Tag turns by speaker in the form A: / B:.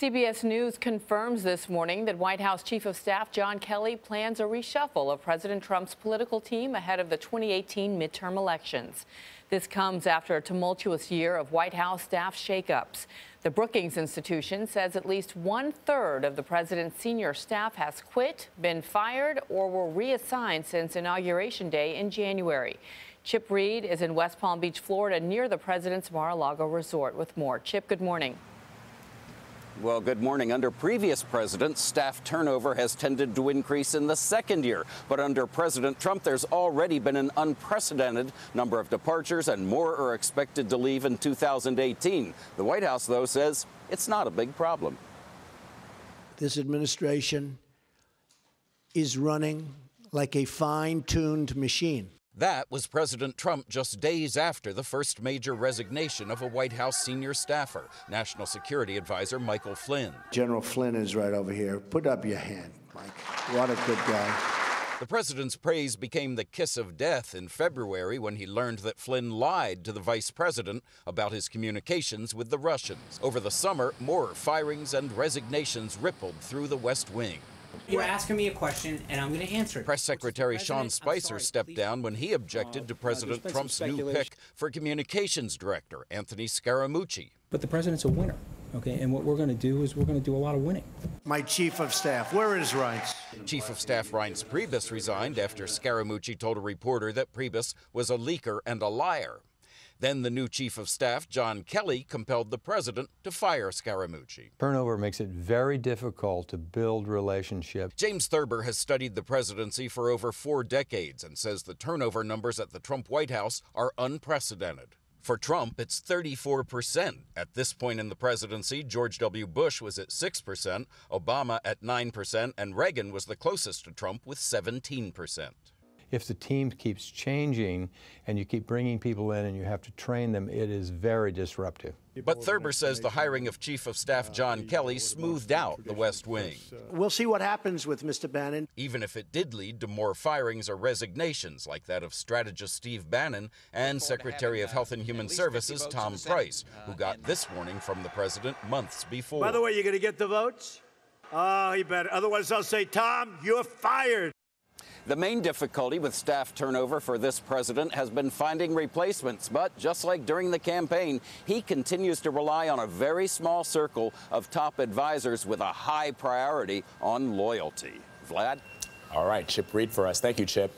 A: CBS News confirms this morning that White House Chief of Staff John Kelly plans a reshuffle of President Trump's political team ahead of the 2018 midterm elections. This comes after a tumultuous year of White House staff shakeups. The Brookings Institution says at least 1/3 of the president's senior staff has quit, been fired, or were reassigned since Inauguration Day in January. Chip Reid is in West Palm Beach, Florida, near the president's Mar-a-Lago resort with more. Chip, good morning.
B: Well, good morning. Under previous presidents, staff turnover has tended to increase in the second year. But under President Trump, there's already been an unprecedented number of departures, and more are expected to leave in 2018. The White House, though, says it's not a big problem.
C: This administration is running like a fine-tuned machine.
B: That was President Trump just days after the first major resignation of a White House senior staffer, National Security Advisor Michael Flynn.
C: General Flynn is right over here. Put up your hand, Mike. What a good guy.
B: The president's praise became the kiss of death in February when he learned that Flynn lied to the vice president about his communications with the Russians. Over the summer, more firings and resignations rippled through the West Wing.
D: You're asking me a question, and I'm going to answer it.
B: Press Secretary Sean Spicer stepped down when he objected to President Trump's new pick for communications director, Anthony Scaramucci.
E: But the president's a winner, okay? And what we're going to do is we're going to do a lot of winning.
C: My chief of staff, where is Reince?
B: Chief of Staff Reince Priebus resigned after Scaramucci told a reporter that Priebus was a leaker and a liar. Then the new chief of staff, John Kelly, compelled the president to fire Scaramucci.
F: Turnover makes it very difficult to build relationships.
B: James Thurber has studied the presidency for over 4 decades and says the turnover numbers at the Trump White House are unprecedented. For Trump, it's 34%. At this point in the presidency, George W. Bush was at 6%, Obama at 9%, and Reagan was the closest to Trump with 17%.
F: If the team keeps changing and you keep bringing people in and you have to train them, it is very disruptive.
B: But Thurber says the hiring of Chief of Staff John Kelly smoothed out the West Wing.
C: We'll see what happens with Mr. Bannon.
B: Even if it did lead to more firings or resignations, like that of strategist Steve Bannon and Secretary of Health and Human Services Tom Price, who got this warning from the president months before.
G: By the way, you're going to get the votes? Oh, you better. Otherwise, I'll say, Tom, you're fired.
B: The main difficulty with staff turnover for this president has been finding replacements. But just like during the campaign, he continues to rely on a very small circle of top advisors with a high priority on loyalty. Vlad?
H: All right, Chip Reid for us. Thank you, Chip.